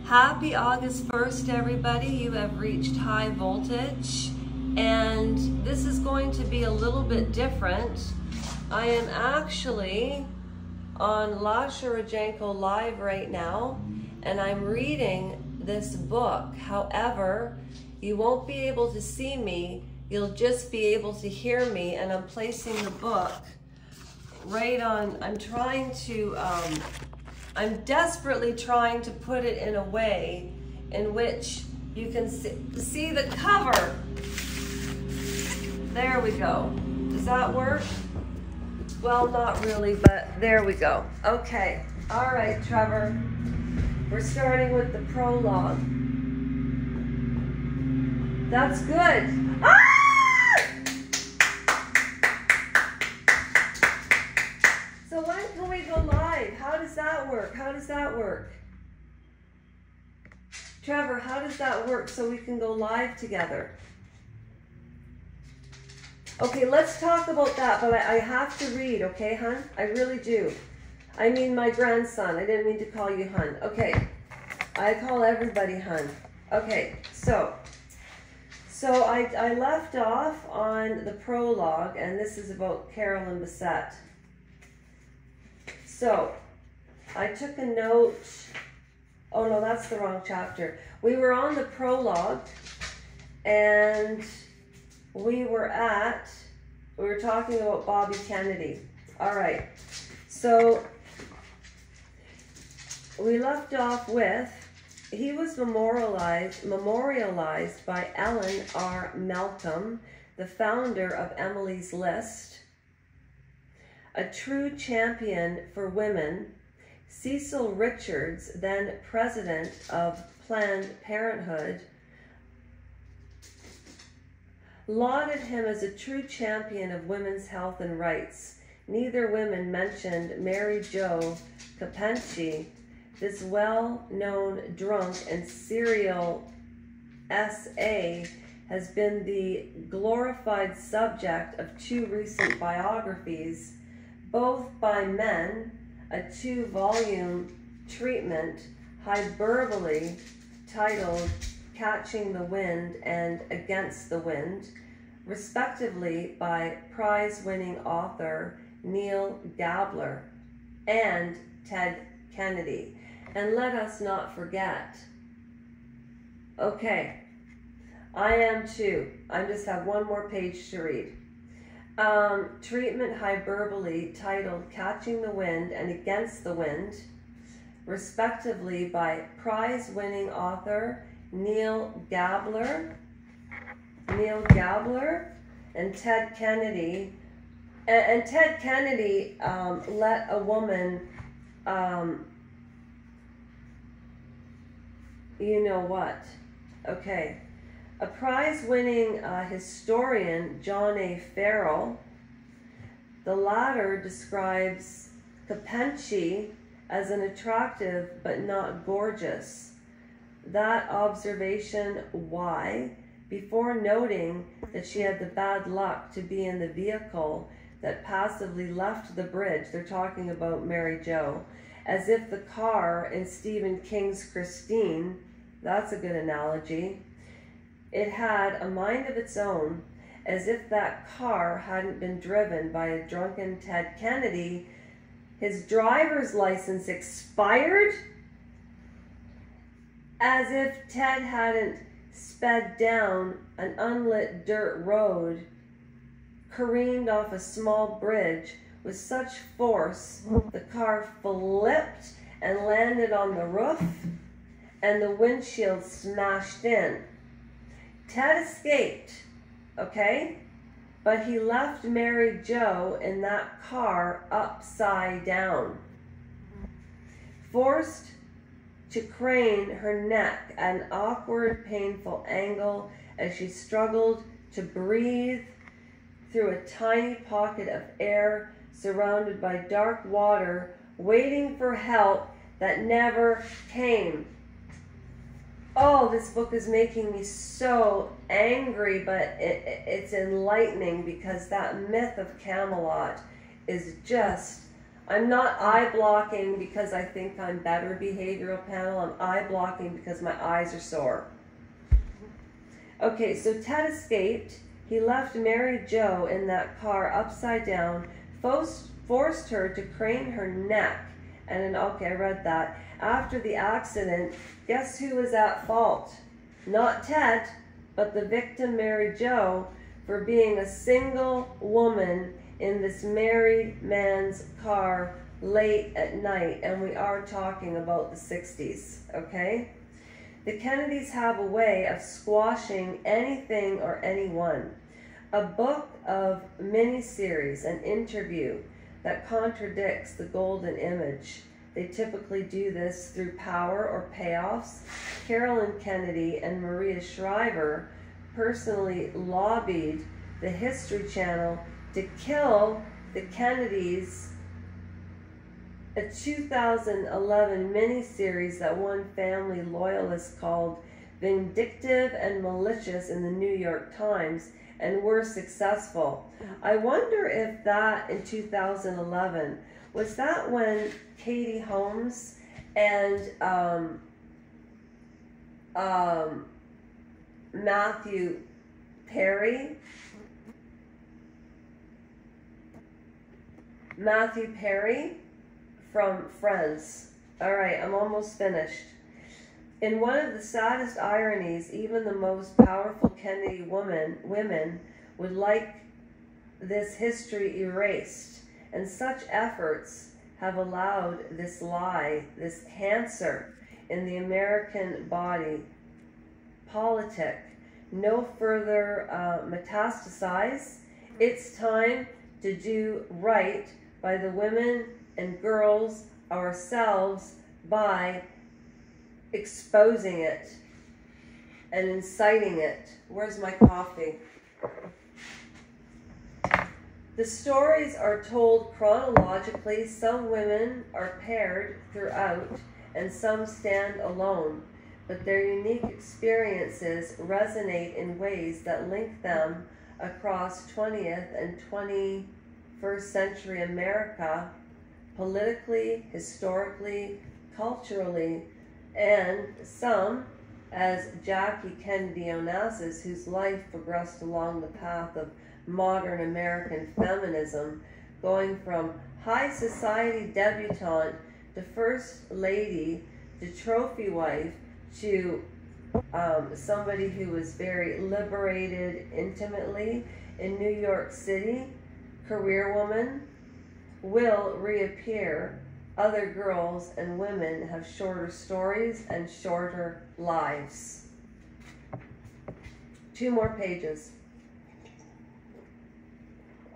Happy August 1st, everybody. You have reached high voltage, and this is going to be a little bit different. I am actually on Lasha Rajenko Live right now, and I'm reading this book. However, you won't be able to see me. You'll just be able to hear me, and I'm placing the book right on. I'm desperately trying to put it in a way in which you can see the cover. There we go. Does that work? Well, not really, but there we go. Okay. All right, Trevor. We're starting with the prologue. That's good. Ah! So when can we go live? How does that work? How does that work? Trevor, how does that work so we can go live together? Okay, let's talk about that, but I have to read, okay, hon? I really do. I mean my grandson. I didn't mean to call you hon. Okay, I call everybody hon. Okay, so I left off on the prologue, and this is about Carolyn Bessette. So, I took a note. Oh no, that's the wrong chapter. We were on the prologue, and we were talking about Bobby Kennedy. All right, so we left off with, he was memorialized by Ellen R. Malcolm, the founder of Emily's List, a true champion for women. Cecil Richards, then president of Planned Parenthood, lauded him as a true champion of women's health and rights. Neither women mentioned Mary Jo Capenci, this well-known drunk and serial SA has been the glorified subject of two recent biographies, both by men, a 2-volume treatment, hyperbole, titled Catching the Wind and Against the Wind, respectively by prize-winning author Neil Gabler and Ted Kennedy. And let us not forget, okay, I am too. I just have one more page to read. Treatment hyperbole titled Catching the Wind and Against the Wind, respectively by prize-winning author Neil Gabler and Ted Kennedy. And Ted Kennedy let a woman, you know what, okay. A prize-winning historian, John A. Farrell, the latter describes Capenci as an attractive but not gorgeous. That observation, why? Before noting that she had the bad luck to be in the vehicle that passively left the bridge, they're talking about Mary Jo, as if the car in Stephen King's Christine, that's a good analogy, it had a mind of its own, as if that car hadn't been driven by a drunken Ted Kennedy. His driver's license expired, as if Ted hadn't sped down an unlit dirt road, careened off a small bridge with such force the car flipped and landed on the roof, and the windshield smashed in. Ted escaped, okay? But he left Mary Jo in that car upside down, forced to crane her neck at an awkward, painful angle as she struggled to breathe through a tiny pocket of air surrounded by dark water, waiting for help that never came. Oh, this book is making me so angry, but it's enlightening, because that myth of Camelot is just I'm not eye blocking because I think I'm better, behavioral panel. I'm eye blocking because my eyes are sore. Okay, so Ted escaped. He left Mary Jo in that car upside down, forced her to crane her neck. And then, okay, I read that. After the accident, guess who was at fault? Not Ted, but the victim, Mary Jo, for being a single woman in this married man's car late at night. And we are talking about the 60s, okay? The Kennedys have a way of squashing anything or anyone. A book of miniseries, an interview that contradicts the golden image. They typically do this through power or payoffs. Carolyn Kennedy and Maria Shriver personally lobbied the History Channel to kill the Kennedys. A 2011 miniseries that one family loyalist called Vindictive and Malicious in the New York Times, and were successful. I wonder if that in 2011, was that when Katie Holmes and Matthew Perry from Friends. All right, I'm almost finished. In one of the saddest ironies, even the most powerful Kennedy women would like this history erased, and such efforts have allowed this lie, this cancer in the American body politic, no further metastasize. It's time to do right by the women and girls, ourselves, by exposing it and inciting it. Where's my coffee? The stories are told chronologically. Some women are paired throughout and some stand alone, but their unique experiences resonate in ways that link them across 20th and 21st century America, politically, historically, culturally, and some, as Jackie Kennedy Onassis, whose life progressed along the path of modern American feminism, going from high society debutante to first lady to trophy wife to somebody who was very liberated intimately in New York City, career woman, will reappear. Other girls and women have shorter stories and shorter lives. 2 more pages.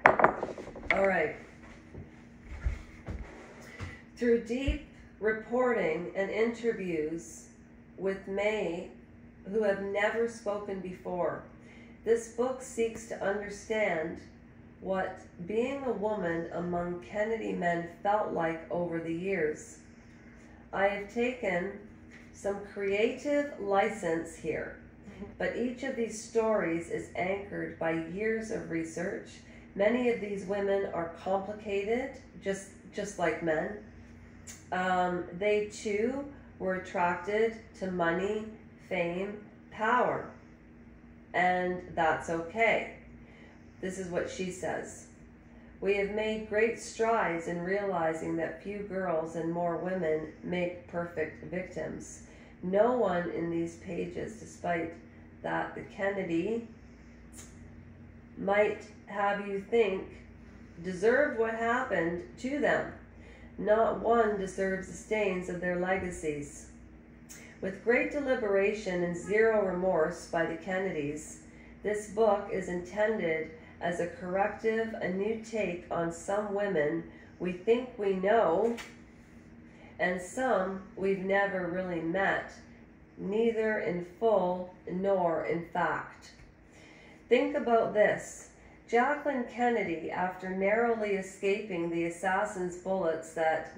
All right. Through deep reporting and interviews with May, who have never spoken before, this book seeks to understand what being a woman among Kennedy men felt like over the years. I have taken some creative license here, but each of these stories is anchored by years of research. Many of these women are complicated, just like men. They too were attracted to money, fame, power, and that's okay. This is what she says. We have made great strides in realizing that few girls and more women make perfect victims. No one in these pages, despite that the Kennedy might have you think, deserved what happened to them. Not one deserves the stains of their legacies. With great deliberation and zero remorse by the Kennedys, this book is intended as a corrective, a new take on some women we think we know, and some we've never really met, neither in full nor in fact. Think about this. Jacqueline Kennedy, after narrowly escaping the assassin's bullets that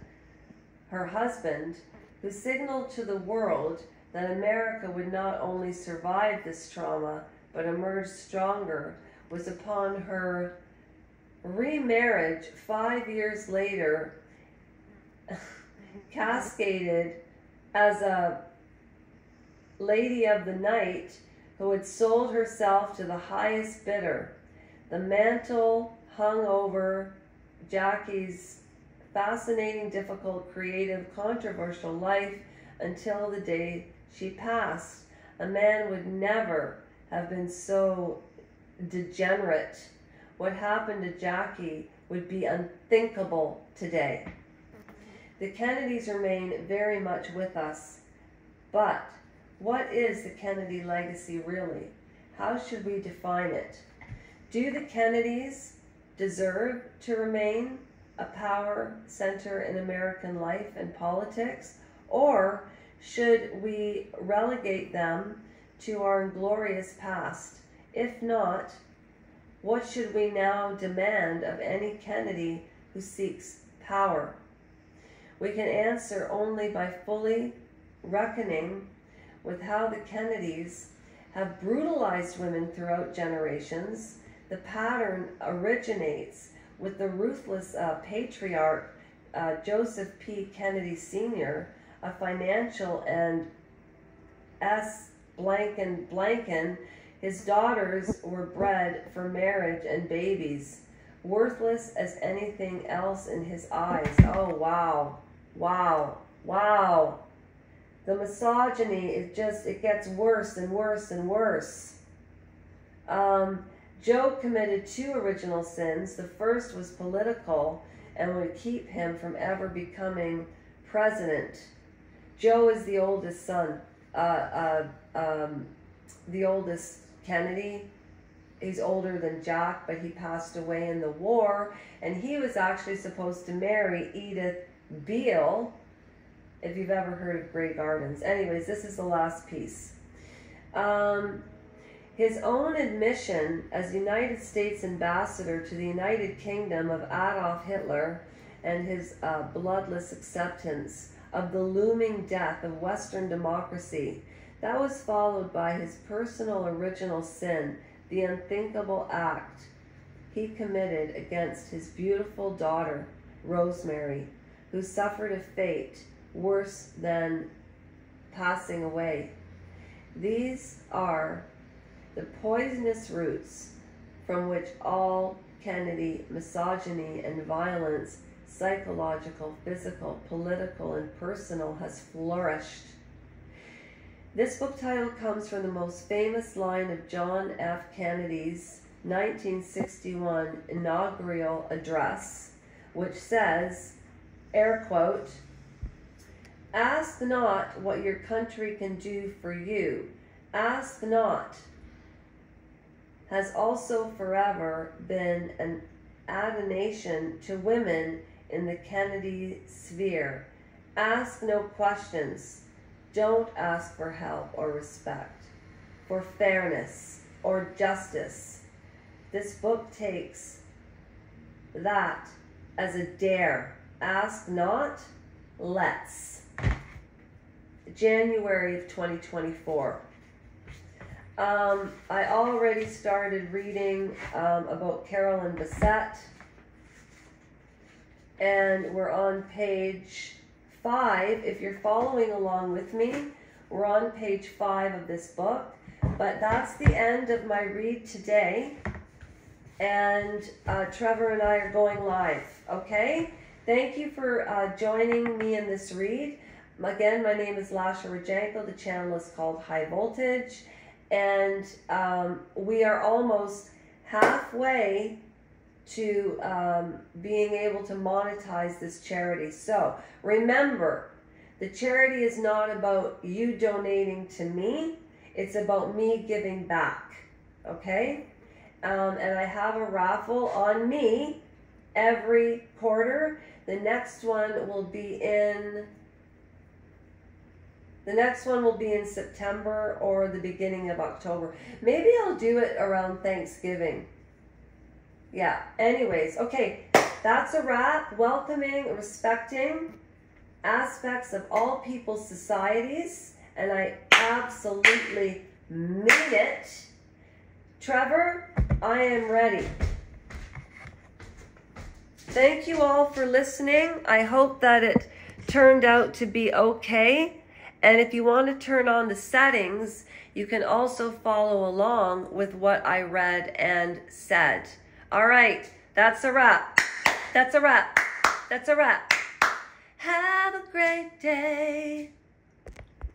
her husband, who signaled to the world that America would not only survive this trauma, but emerge stronger, was upon her remarriage 5 years later cascaded as a lady of the night who had sold herself to the highest bidder. The mantle hung over Jackie's fascinating, difficult, creative, controversial life until the day she passed. A man would never have been so degenerate. What happened to Jackie would be unthinkable today. The Kennedys remain very much with us, but what is the Kennedy legacy really? How should we define it? Do the Kennedys deserve to remain a power center in American life and politics, or should we relegate them to our inglorious past? If not, what should we now demand of any Kennedy who seeks power? We can answer only by fully reckoning with how the Kennedys have brutalized women throughout generations. The pattern originates with the ruthless patriarch Joseph P. Kennedy Sr., a financial and S. Blanken. His daughters were bred for marriage and babies, worthless as anything else in his eyes. Oh, wow. Wow. Wow. The misogyny, it gets worse and worse and worse. Joe committed 2 original sins. The first was political and would keep him from ever becoming president. Joe is the oldest son, the oldest Kennedy. He's older than Jack, but he passed away in the war, and he was actually supposed to marry Edith Beale, if you've ever heard of Grey Gardens. Anyways, this is the last piece. His own admission as United States ambassador to the United Kingdom of Adolf Hitler and his bloodless acceptance of the looming death of Western democracy, that was followed by his personal original sin, the unthinkable act he committed against his beautiful daughter, Rosemary, who suffered a fate worse than passing away. These are the poisonous roots from which all Kennedy misogyny and violence, psychological, physical, political, and personal, has flourished. This book title comes from the most famous line of John F. Kennedy's 1961 inaugural address, which says, air quote, "Ask not what your country can do for you. Ask not," has also forever been an admonition to women in the Kennedy sphere. Ask no questions. Don't ask for help or respect, for fairness or justice. This book takes that as a dare. Ask not, let's. January of 2024. I already started reading about Carolyn Bessette, and we're on page 5. If you're following along with me, we're on page 5 of this book, but that's the end of my read today, and Trevor and I are going live, okay? Thank you for joining me in this read. Again, my name is Lasha Rajanko. The channel is called High Voltage, and we are almost halfway to being able to monetize this charity. So remember, the charity is not about you donating to me, it's about me giving back, okay? And I have a raffle on me every quarter. The next one will be in September or the beginning of October. Maybe I'll do it around Thanksgiving. Yeah, anyways, okay, that's a wrap. Welcoming, respecting aspects of all people's societies, and I absolutely mean it. Trevor, I am ready. Thank you all for listening. I hope that it turned out to be okay. And if you want to turn on the settings, you can also follow along with what I read and said. All right, that's a wrap. That's a wrap. That's a wrap. Have a great day.